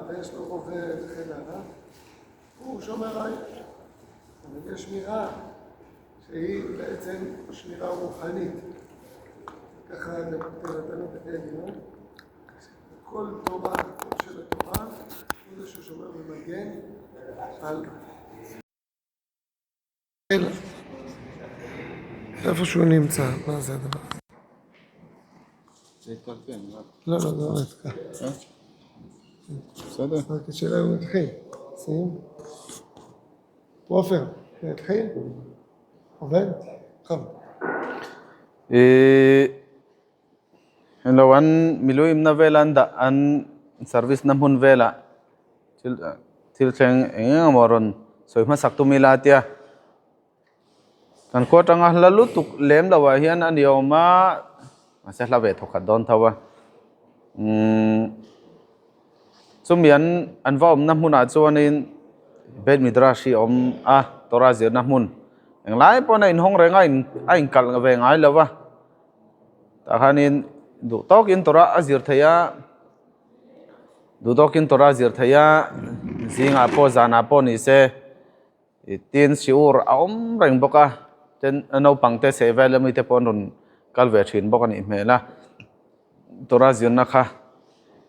ויש לו רובה וכן הלאה, הוא שומר עין. אבל יש שמירה שהיא בעצם שמירה רוחנית. ככה נתנו בדיון. כל תורה, כל של התורה, הוא זה ששומר ומגן על... איפה שהוא נמצא, מה זה הדבר? זה התקלפן, לא, זה לא נתקע. בסדר? רק השאלה הוא נתחיל. שים. עופר, נתחיל? עובד? חם. Hello, miluim na vela an service namun vela. Til cheng moron soi ma saktu milatia. Kan ko tanga lalu tuk lem lawa hian an yoma ase la ve thokat don thawa. Sumian an va namun a chuanin bed midrashi tora zir namun. Eng lai pona in hong renga in kal nga ve ngai lawa. Ta khanin du tokin tora azir thaya zinga po zana po ni se tin siur aum reng boka ten no pangte se vela mi te ponun kalve thin boka ni mela tora zirna kha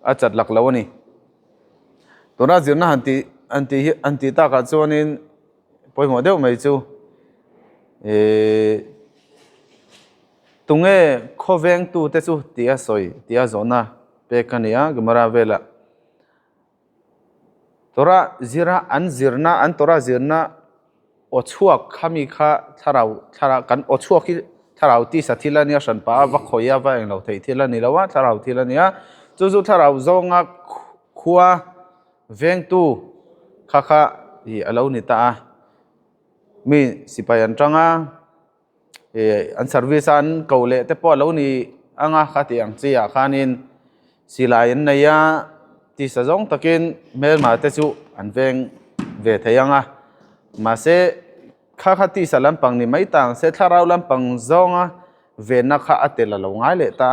achat lak lawani tora zirna anti ta ka chuanin poi mo deuh mai chu tunge khoveng tu te chu tia zona pekania gmara vela tora zira an zirna an tora zirna ochuak khami kha thara kan ochuak ki tharau ti sathilania shan pa va khoya va englo thei thilani lawa tharau thilania chu tharau zonga khuwa veng tu kha hi alo ni ta mi sipayan tanga an service an kaule te po lo ni anga khatiang chia khanin silain naya ti sajong takin mel ma te chu an veng ve thayanga ma se kha ti salam pang ni mai tang se tharau lam pang zonga ve na kha atela lo ngai le ta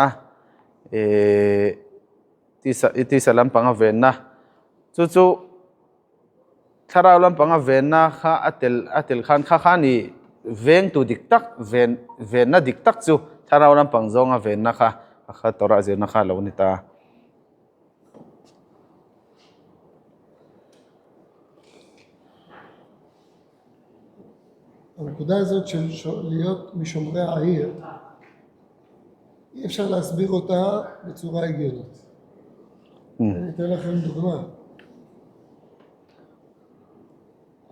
ti salam pang ve na chu tharau lam pang ve na kha atel khan kha ni veng tu diktak ven na diktak chu tharau lam pang zonga ven na kha tora je na kha lo ni ta הנקודה הזאת של להיות משומרי העיר, אי אפשר להסביר אותה בצורה הגיונית. אני אתן לכם דוגמה.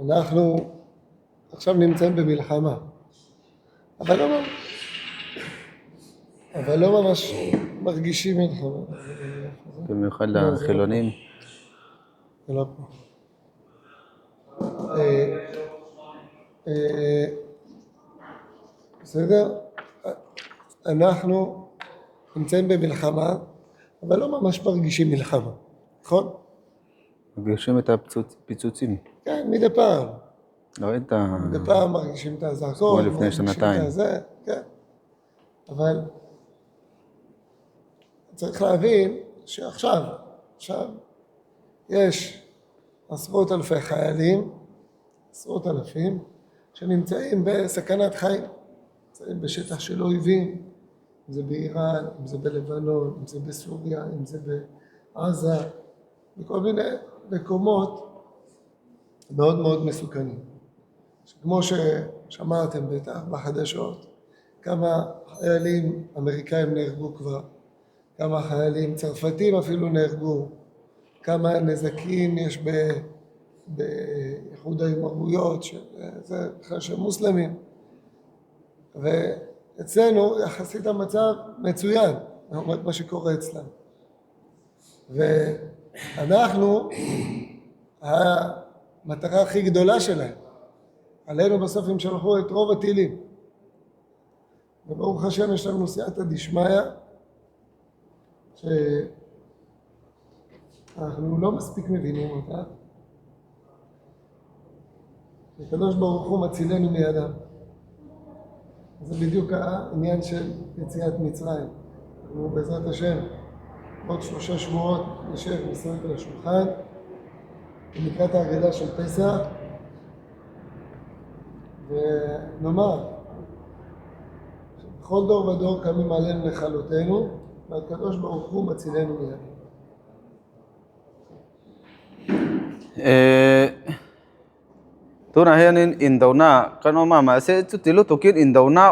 אנחנו עכשיו נמצאים במלחמה, אבל לא ממש מרגישים מלחמה. במיוחד לחילונים. זה לא פה. בסדר? אנחנו נמצאים במלחמה, אבל לא ממש מרגישים מלחמה, נכון? מרגישים את הפיצוצים. כן, מדי פעם. לא את ה... מדי פעם מרגישים את הזעקות, כמו לפני שנתיים. כן. אבל צריך להבין שעכשיו יש עשרות אלפי חיילים, עשרות אלפים, שנמצאים בסכנת חיים, נמצאים בשטח של אויבים, אם זה באיראן, אם זה בלבנון, אם זה בסוריה, אם זה בעזה, בכל מיני מקומות מאוד מאוד מסוכנים. כמו ששמעתם בטח בחדשות, כמה חיילים אמריקאים נהרגו כבר, כמה חיילים צרפתים אפילו נהרגו, כמה נזקים יש באיחוד האמירויות, זה בכלל של מוסלמים. ואצלנו יחסית המצב מצוין, לעומת מה שקורה אצלנו. ואנחנו, המטרה הכי גדולה שלהם, עלינו בסוף הם שלחו את רוב הטילים. וברוך השם יש לנו סייעתא דשמיא, שאנחנו לא מספיק מבינים אותה. הקדוש ברוך הוא מצילנו מידם. זה בדיוק העניין של יציאת מצרים. אנחנו בעזרת השם, עוד 3 שבועות נשב מסביב על השולחן, לקראת ההגדה של פסח, ונאמר, בכל דור ודור קמים עלינו לכלותנו, והקדוש ברוך הוא מצילנו מידם. tuna hianin indona kanoma ma se chutilu tukin indona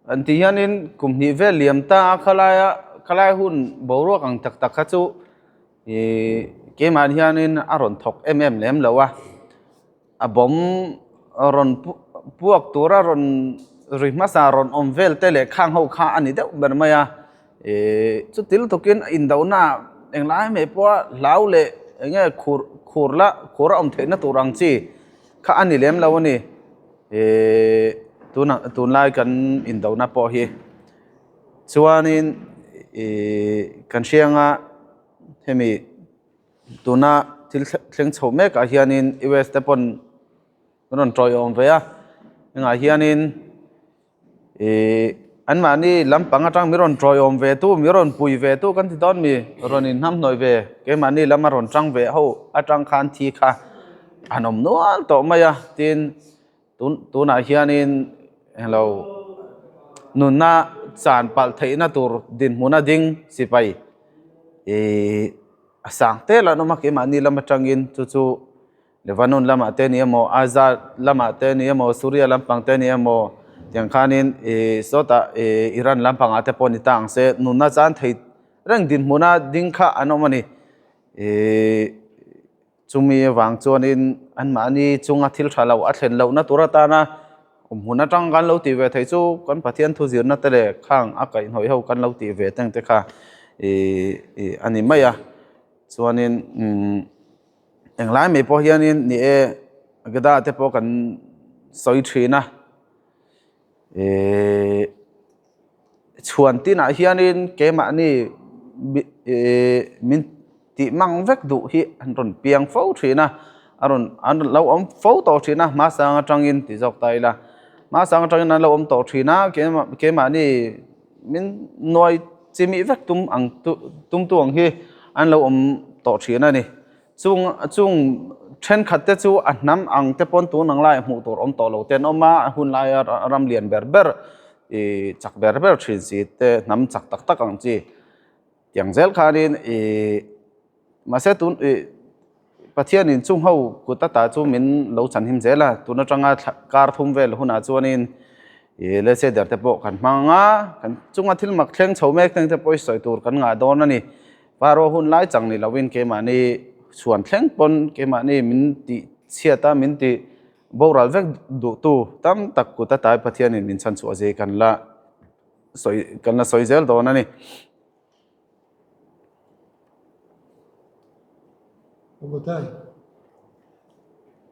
anti hianin kumni ve liamta khalai hun boro kang tak tak kha chu keman hianin aron thok lem lawa abom ron puak tura ron rimasa ron omvel tele khang ho kha ani de bermaya chutilu tukin indona englai me po laule nge khurla theina turang chi kha ani lem lawani tunlai kan indona po hi chuanin kan sianga hemi tuna thleng chhome ka hianin US tepon ron troi om ve a nga hianin an mani lampang atang miron troi om ve tu miron pui ve tu kan ti don mi ronin nam noi ve ke mani lamaron tang ve ho atang khan thi kha anom nual to maya tin tuna hianin hello nunna chan pal theina tur din muna ding sipai asang te la no ma ke mani lama tangin chu Lebanon lama te ni mo Azad lama te ni mo Syria lampang te ni mo tiang khanin sota Iran lampang ate poni tang se nunna chan thei reng din muna ding kha anomani chumi wang chuanin an mani chunga thil thalo a thlen lo na turata na huna tang kan lo ti ve thei chu kan pathian thu zir na tele khang a kai hoi ho kan lo ti ve teng te kha ani maya chuanin englai me po hianin ni gada te po kan soi thina chuan tina hianin ke ma ni min ti mang vek du hi an ron piang fo thina an lo om fo to thina ma sang atangin ti jok tai la ma sang atangin an lo om to thina ke ma ni min noi chimi vek tum tuang hi an lo om to thina ni chung then khatte chu annam ang te pon tu nang lai mu tur om to lo ten oma hun lai ram lian berber chak berber thin si te nam chak tak tak ang chi tiang zel khanin ma se tun pathian in chung ho kuta ta chu min lo chan him zela tuna tanga kar thum vel huna chuanin le se der te po kan manga kan chunga thil mak thleng chhomek teng te poi soi tur kan nga don ani paro hun lai chang ni lawin ke mani chuan thleng pon ke mani min ti chiata min ti boral vek du tu tam tak kuta tai pathian in min chan chu aje kan la soi zel don ani רבותיי,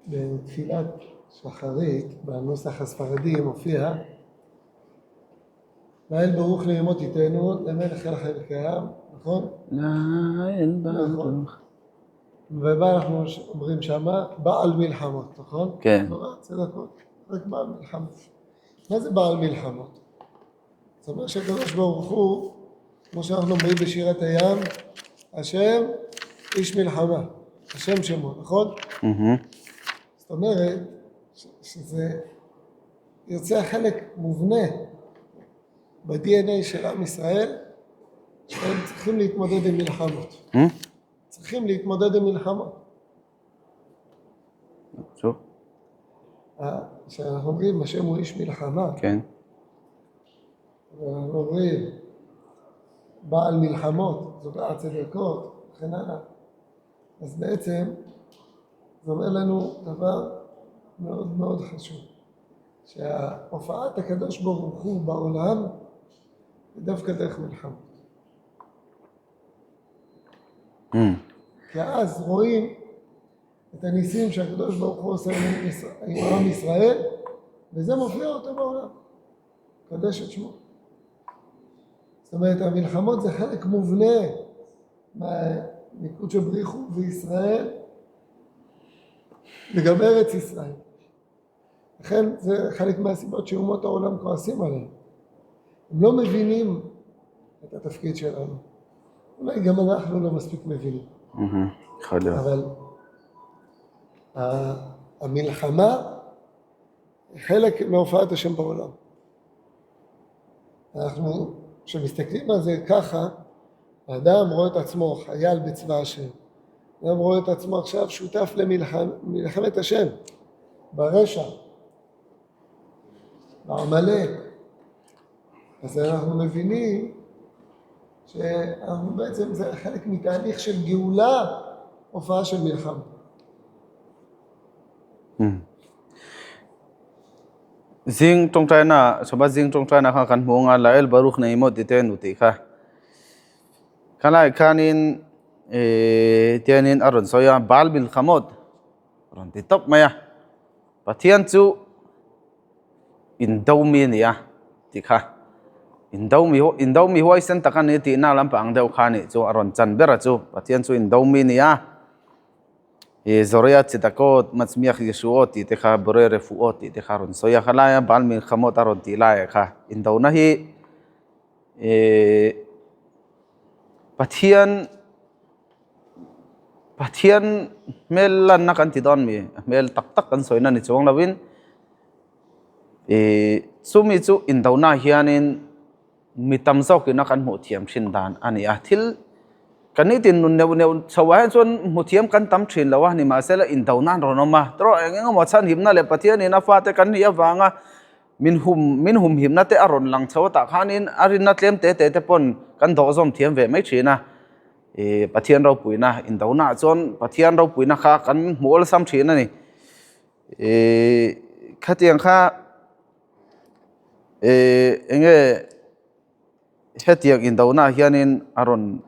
בתפילת שחרית, בנוסח הספרדי מופיע, לאל ברוך לימות איתנו, למלך אל חלקם, נכון? לאל ברוך. ומה אנחנו אומרים שמה? בעל מלחמות, נכון? כן. צדקות, רק בעל מלחמות. מה זה בעל מלחמות? זאת אומרת שהקדוש ברוך הוא, כמו שאנחנו אומרים בשירת הים, השם איש מלחמה. השם שמו, נכון? זאת אומרת שזה יוצא חלק מובנה ב-DNA של עם ישראל, שהם צריכים להתמודד עם מלחמות. צריכים להתמודד עם מלחמות. שוב? שאנחנו אומרים, השם הוא איש מלחמה. כן. ואנחנו אומרים, בעל מלחמות, זוגעת צדקות, וכן הלאה. אז בעצם זה אומר לנו דבר מאוד מאוד חשוב, שההופעת הקדוש ברוך הוא בעולם היא דווקא דרך מלחמות. כי אז רואים את הניסים שהקדוש ברוך הוא עושה עם עם ישראל, וזה מופיע אותו בעולם, קדש את שמו. זאת אומרת, המלחמות זה חלק מובנה מהניקוד שבריחו בישראל וגם ארץ ישראל. לכן זה חלק מהסיבות שאומות העולם כועסים עליהם. הם לא מבינים את התפקיד שלנו. אולי גם אנחנו לא מספיק מבינים. אבל המלחמה היא חלק מהופעת השם בעולם. אנחנו, כשמסתכלים על זה ככה, האדם רואה את עצמו חייל בצבא השם. האדם רואה את עצמו עכשיו שותף למלחמת השם, ברשע, בעמלק. אז אנחנו מבינים שאנחנו בעצם, זה חלק מתהליך של גאולה, הופעה של מלחמה. Zing trong China, sobat zing trong China kan hunga lael baruch nei mo diten uti kha. Kalai kanin tianin aron soya bal bil khamot. Ron ti top maya. Pathian chu indomi nia ti kha. Indomi hoi sen takan ni ti na lam pang deu kha ni chu aron chan bera chu pathian chu indomi nia. Zoria Chitakot, Matsmiach Yeshuot, Teha Bore Refuot, Teharon, Soya Halaya, Balmin Hamotaron Tilaya, in Daunahi Patian Melan Nakantidon me, Mel Tak and Soyna Nichong Lavin Sumitsu in Dauna Hianin Mitamsok in Nakan Motiam Shindan, Ani Atil. Kanitin neu sawahan chuan muthiam kan tam thin lawa ni ma sela in daunan ronoma tro enga mo chan himna le pathian ina fa te kan ni awanga min hum himna te aron lang chawta khanin arina tlem te pon kan do zom thiam ve mai thina pathian ro puina in dauna chuan pathian ro puina kha kan mol sam thina ni khatiang kha enge hetiang in dauna hianin aron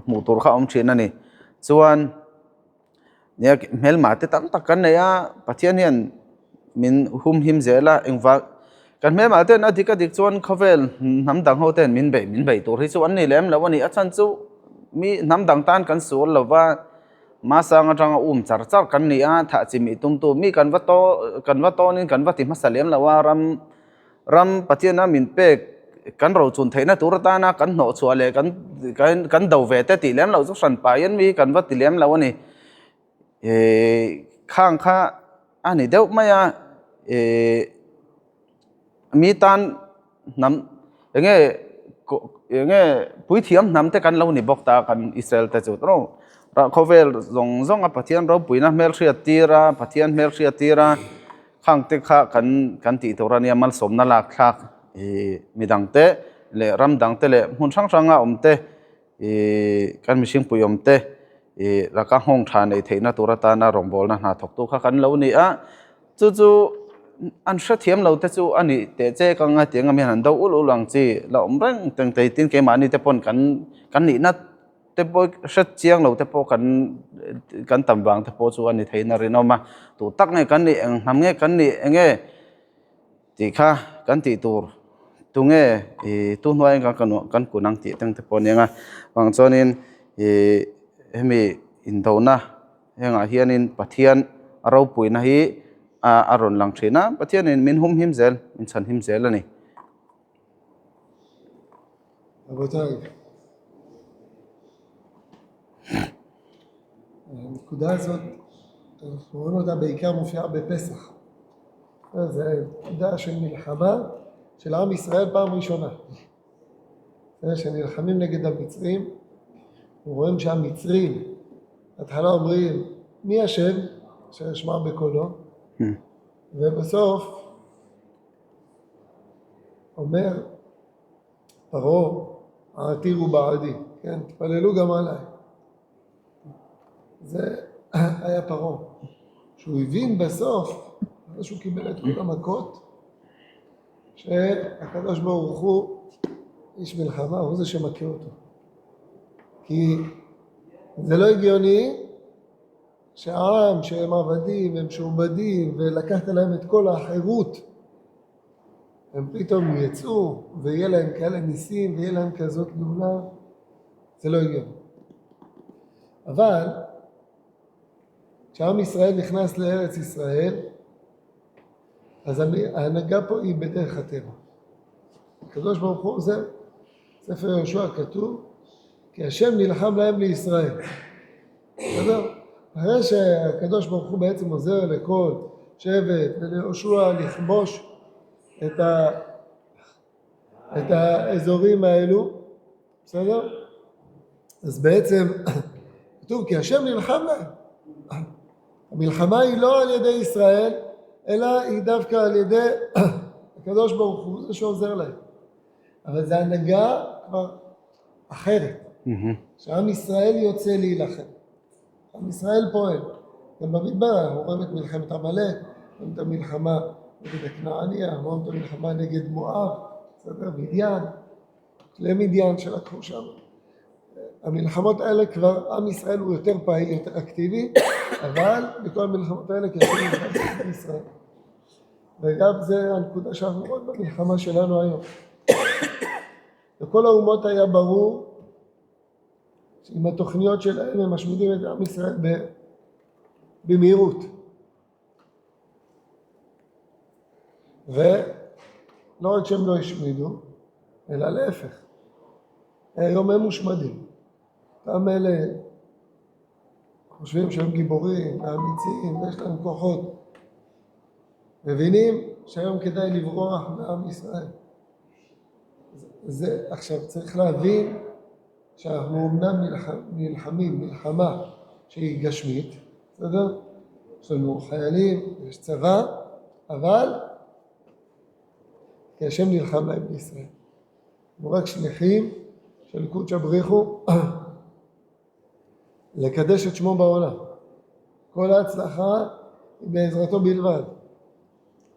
mutur kha thina ni chuan nia mel ma te tam tak kan neya pathian hian min hum him zela engwa kan mel ma te na dika dik chuan khavel namdang ho ten min bei tur hi chu an ni lem lawani achan chu mi namdang tan kan sur lawa ma sang atang char kan ni a tha chimi tum mi kan wa to nin kan wa ti masalem lawa ram pathian na min pek kan ro chun theina turata na kan no chuale kan do ve te ti lem lo chu san pa yan mi kan wa ti lem lo ni khang kha ani deuh maya mi tan nam enge pui thiam nam te kan lo ni bok ta kan Israel te chu tro ra khovel zong a pathian ro puina mel thria tira pathian mel thria tira khang te kha kan ti torania mal somna lak thak midang te le ram dang te le hun sang a omte kan mishing puyom te la ka hong tha nei theina turata na rongbol na na thok tu kha kan lo ni a chu an sha thiam lo te chu ani te che ka nga tianga me han do ul lang chi la om rang teng te tin ke mani te pon kan ni na te po sha chiang lo te po kan tam wang te po chu ani theina rinoma tu tak nge kan ni eng ham nge kan ni enge ti kha kan ti tur tunge tu hnuai kan kunang ti teng te pon yanga wang chonin hemi indona henga hianin pathian aro puina hi aron lang thina pathian in min hum him zel in chan him zel ani רבותיי, הנקודה הזאת, אנחנו רואים אותה בעיקר מופיעה בפסח. זה נקודה של מלחמה של עם ישראל פעם ראשונה. שנלחמים נגד המצרים, אנחנו רואים שהמצרים, התחלה אומרים, מי השם? שישמע בקולו, ובסוף אומר, פרעה, העתירו בעדי, כן? תפללו גם עליי. זה היה פרעה. שהוא הבין בסוף, אחרי שהוא קיבל את כל המכות, שהקדוש ברוך הוא איש מלחמה, הוא זה שמכה אותו. כי זה לא הגיוני שהעם שהם עבדים, הם שעובדים, ולקחת להם את כל החירות, הם פתאום יצאו, ויהיה להם כאלה ניסים, ויהיה להם כזאת גאולה, זה לא הגיוני. אבל כשעם ישראל נכנס לארץ ישראל, אז ההנהגה פה היא בדרך הטבע. הקדוש ברוך הוא, זה ספר יהושע כתוב, כי השם נלחם להם לישראל. בסדר? אחרי שהקדוש ברוך הוא בעצם עוזר לכל שבט וליהושע לכבוש את האזורים האלו, בסדר? אז בעצם כתוב כי השם נלחם להם. המלחמה היא לא על ידי ישראל, אלא היא דווקא על ידי הקדוש ברוך הוא, זה שעוזר להם. אבל זה הנהגה כבר אחרת. שעם ישראל יוצא להילחם. עם ישראל פועל. גם במדבר אנחנו רואים את מלחמת עמלק, רואים את המלחמה נגד הכנעניה, רואים את המלחמה נגד מואב, בסדר? מדיין, כלי מדיין שלקחו שם. המלחמות האלה כבר עם ישראל הוא יותר פעיל, יותר אקטיבי, אבל בכל המלחמות האלה כשם מלחמת ישראל. וגם זה הנקודה שאנחנו רואים במלחמה שלנו היום. לכל האומות היה ברור שעם התוכניות שלהם הם משמידים את עם ישראל במהירות. ולא רק שהם לא השמידו, אלא להפך. היום הם מושמדים. אותם אלה חושבים שהם גיבורים, אמיצים, ויש להם כוחות. מבינים שהיום כדאי לברוח מעם ישראל. זה, עכשיו צריך להבין שאנחנו אמנם נלחמים מלחמה שהיא גשמית, בסדר? יש לנו חיילים, יש צבא, אבל כי השם נלחם להם בישראל. אנחנו רק שליחים של קודש הבריחו לקדש את שמו בעולם. כל ההצלחה היא בעזרתו בלבד.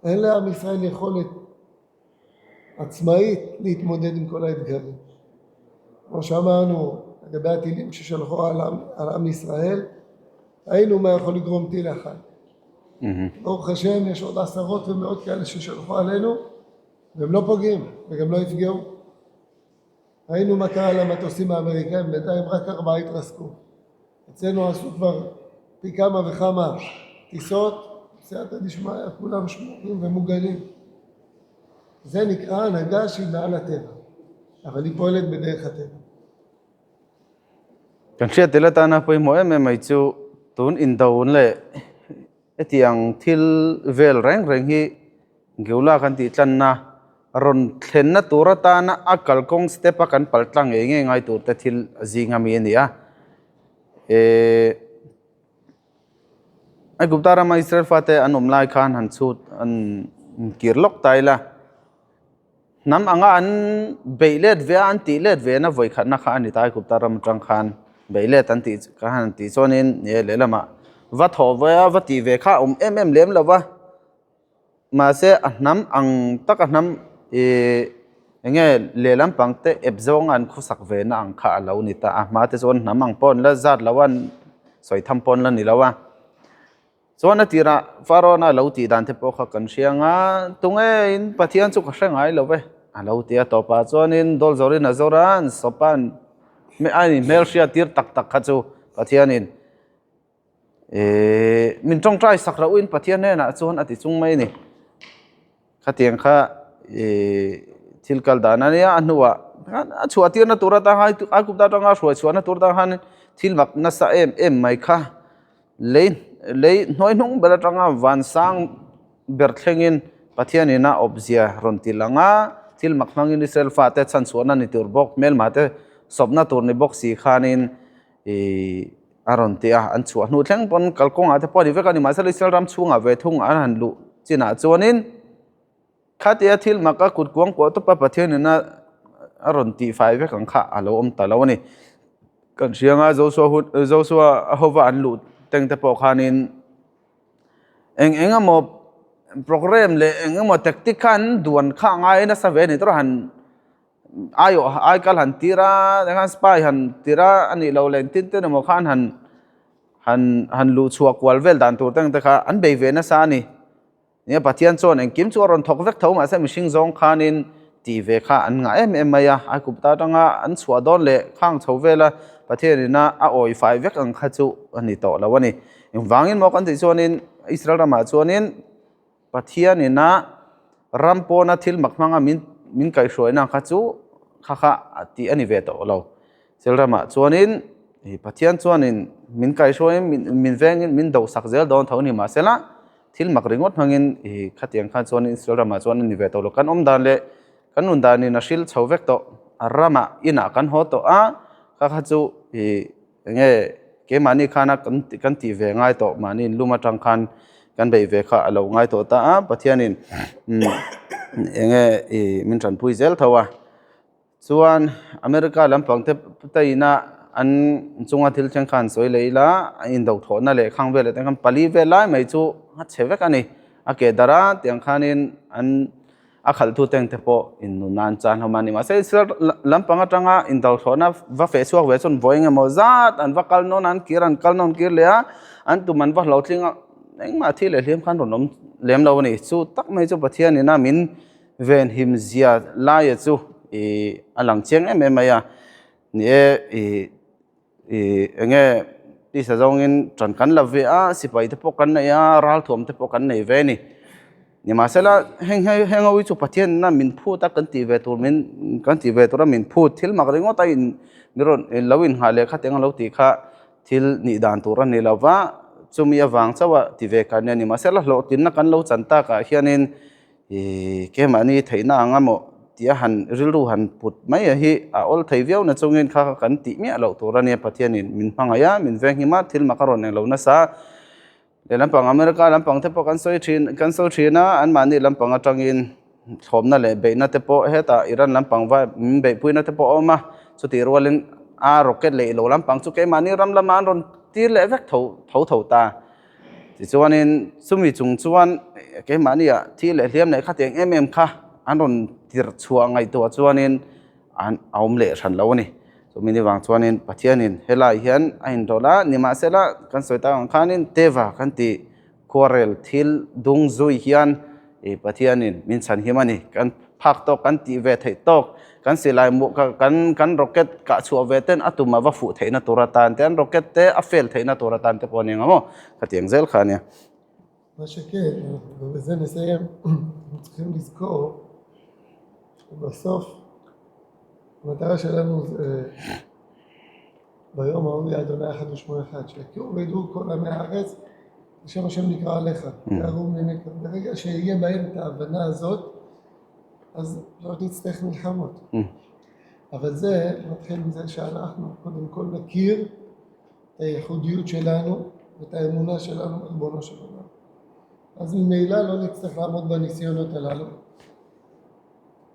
אין לעם ישראל יכולת עצמאית להתמודד עם כל האתגרים. כמו שאמרנו לגבי הטילים ששלחו על עם ישראל, היינו מה יכול לגרום טיל אחד. ברוך השם יש עוד עשרות ומאות כאלה ששלחו עלינו, והם לא פוגעים וגם לא יפגעו. ראינו מה קרה למטוסים האמריקאים, בינתיים רק 4 התרסקו. אצלנו עשו כבר פי כמה וכמה טיסות, בסייעתא דשמיא, כולם שמורים ומוגנים. זה נקרא הנהגה שהיא מעל הטבע, אבל היא פועלת בדרך הטבע. Kan siya tila tana po mo may chu tun in dawn le etiang thil vel reng reng hi geula kan ti tlan na ron thlen na tura ta na akal kong step kan paltlang nge ngai tur ta thil zinga mi nia ai guptara ma Israel fate anom lai khan han chut an kirlok taila nam anga an beilet ve an ti let ve na voi khan na kha ani tai guptara mtang khan beilet an ti ka han ti chonin ye lelama va tho va ti ve kha em lem lawa ma se nam ang tak nam nge lelam pangte ebzong an khusak ve na ang kha lo ni ta ma te chon namang pon la zat lawan soi tham pon la ni lawa chona tira farona lo ti dan te po kha kan sianga tunge in pathian chu ka hrengai lo ve a lo ti a to pa chonin dol zorin azoran sopan me ani melsia tir tak tak kha chu pathianin min tong trai sakra uin pathian ne na chon ati chung mai ni khatiang kha thilkal dana nia anuwa chuatir na turata hai tu akupta tanga chuana turta han thilmak na sa em mai kha le noi nong bela tanga van sang berthlengin pathianina obzia rontilanga thilmak mangin selfa te chan chuana ni turbok mel mate sobna turni box si khanin arontia an chu nu thleng pon kalkong ate poni vekani masal isel ram chunga ve thung an han lu china chuanin khatia thil maka kut kuang ko to pa pathianina aronti 5 ve kan kha alo om talawani kan sianga Joshua hova an lu teng te po khanin engamo program le engamo tactic khan duan kha ngai na sa ve ni to han ayo ai kal han tira dengan spy han tira ani lo len tin te mo khan han lu chuak wal vel dan tur teng te kha an be ve na sa ni ne pathian chon eng kim chu ron thok vek thau ma sa mishing zong khanin ti ve kha an nga em maya a kupta tanga an chua don le khang chho vela pathianina a oi 5 vek ang kha chu ani to lawani eng wangin mo kan ti chonin Israel rama chonin pathianina rampona thil makmanga min kai hroina kha chu kha ati ani ve to lo selrama chonin pathian chuanin min kai shoi min vengin min do sakzel don thoni ma sela thil makringot hangin khatiang khan chuanin Israel ma chuanin ni ve to lo kan om dan le kan nun dan ni na shil chhovek to arama ina kan ho to a ka kha chu nge ke mani khana kan ti ve ngai to mani luma tang khan kan bei ve kha alo ngai to ta a pathianin nge min tran pui zel thawa chuan America lampang te taina an chunga thil chang khan soi leila in do thona le khang ve le tang pali ve lai mai chu ha chevek ani a ke dara tiang khanin an a khal tu teng te po in nu nan chan homani ma se lampang atanga in do thona va fe suak ve chon voing mo zat an va kal non an kiran kal non kir le an tu man va lo thlinga eng ma thi le hlem khan ronom lem lo ni chu tak mai chu pathian ina min ven him zia la ye chu alang cheng em em ya ni enge ti sa jong in tran kan la ve a sipai te pokan na ya ral thom te pokan nei ve ni ni ma sela heng awi chu pathian na min phu ta kan ti ve tur min kan ti ve tur min phu thil mak ringo ta in miron lawin ha le kha teng lo ti kha thil ni dan tur ni lawa chumi awang chawa ti ve kan ni ma sela lo tin na kan lo chanta ka hianin ke mani theina angamo tia han rilru han put mai hi a ol theiviau na chungin kha kan ti mi lo turani pathianin min phangaya min veng hima thil makaron lo na sa le lampang America lampang te po kan soi thina an mani lampang atangin thomna le beina te po heta Iran lampang wa be puina te po oma chu ti rolin a rocket le lo lampang chu ke mani ram laman ron ti le vek tho ta ti chuanin sumi chung chuan ke mani a thi le hliam nei kha teng em kha an ron tir chua ngai to chuanin an aum le than lo ni so mini wang chuanin pathianin helai hian ain dola nima sela kan soita khanin teva kan ti quarrel thil dung zui hian pathianin min chan himani kan phak to kan ti ve thei tok kan silai mu kan rocket ka chu ve ten atuma wa fu theina turatan ten rocket te a fail theina turatan te poni ngamo khatiang zel khania מה שכן, ובזה נסיים, צריכים לזכור שבסוף המטרה שלנו זה ביום ההוא לאדוני אחד ושמו אחד, שיכירו וידעו כל עמי הארץ, בשם השם נקרא עליך, יערו ממך. ברגע שיהיה בהם את ההבנה הזאת, אז לא נצטרך מלחמות. אבל זה מתחיל מזה שאנחנו קודם כל נכיר את הייחודיות שלנו ואת האמונה שלנו בריבונו של עולם. אז ממילא לא נצטרך לעמוד בניסיונות הללו.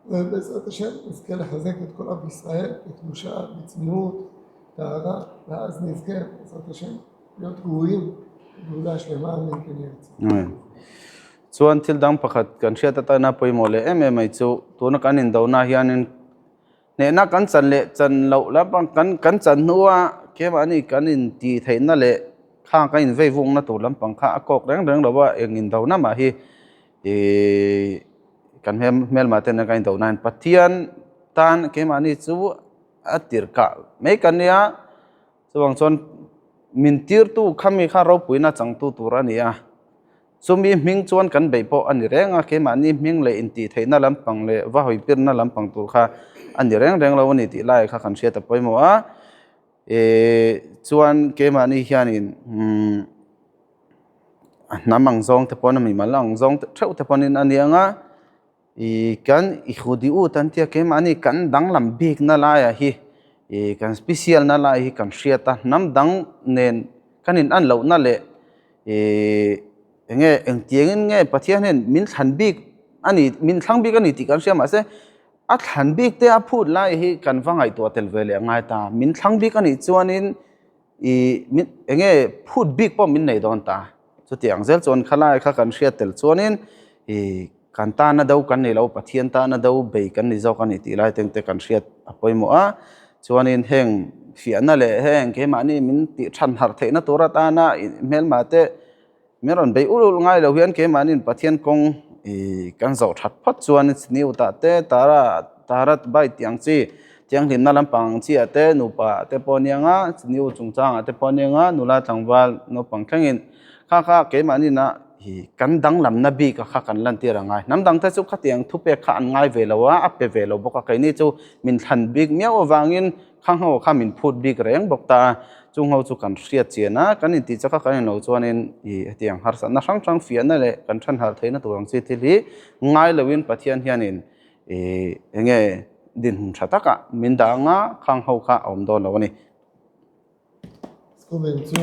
ובעזרת השם נזכה לחזק את כל עם ישראל בקדושה, בצניעות, טהרה, ואז נזכה בעזרת השם להיות ראויים לגאולה שלמה, אמן כן יהי רצון. chuan thil dang pakhat kan hriat ta na poimo le em ai chu tuna kan in dona hianin ne na kan chan le chan lo la bang kan chan nuwa ke mani kan in ti theina le kha ka in vei vung na tu lampang kha akok reng lo wa eng in dona ma hi kan mel ma ten ka in dona pathian tan ke mani chu atir ka me kan ya chuang chon min tir tu khami kha ro puina chang tu turania sumi ming chuan kan bei po ani renga ke mani ming le in ti theina lampang le wa hoi pirna lampang tur kha ani reng lo ni ti lai kha kan hriat ta poimo a chuan ke mani hianin namang zong te pon mi malang zong theu te ponin anianga kan I khudi u tan tia ke mani kan dang lam big na la ya hi kan special na la hi kan hriata nam dang nen kanin an lo na le enge engtiengin nge pathianen min than big ani min thlang big ani ti kan sia ma se a than big te a phut lai hi kan wangai to tel vele ngai ta min thlang big ani chuanin min enge phut big po min nei don ta chu tiang zel chon khala kha kan hriat tel chuanin kan ta na dau kan nei lo pathian ta na dau be kan ni zo kan ti lai teng te kan hriat a poimo a chuanin heng fiana le heng ke mani min ti than har theina tora ta na mel ma te meron bei ulul ngai lo hian ke manin pathian kong kan zo that phat chuan niu ta te tarat bai tiang chi tiang lim na lampang chi ate nupa te ponianga niu chungchang ate ponianga nula tangwal no pangthangin kha ke mani na hi kan dang lam na bi ka kha kan lan ti rangai nam dang ta chu khatiang thu pe kha an ngai ve lawa a pe ve lo boka kai ni chu min than big miao awangin khang ho kha min phut big reng bok ta chung ho chu kan hriat chiana kan in ti chaka kan lo chuanin hi atiang har sa na sang sang fian na le kan than har theina turang chi thil hi ngai lowin pathian hianin enge din hun thataka min da nga khang ho kha om do lo ni Skomen zu.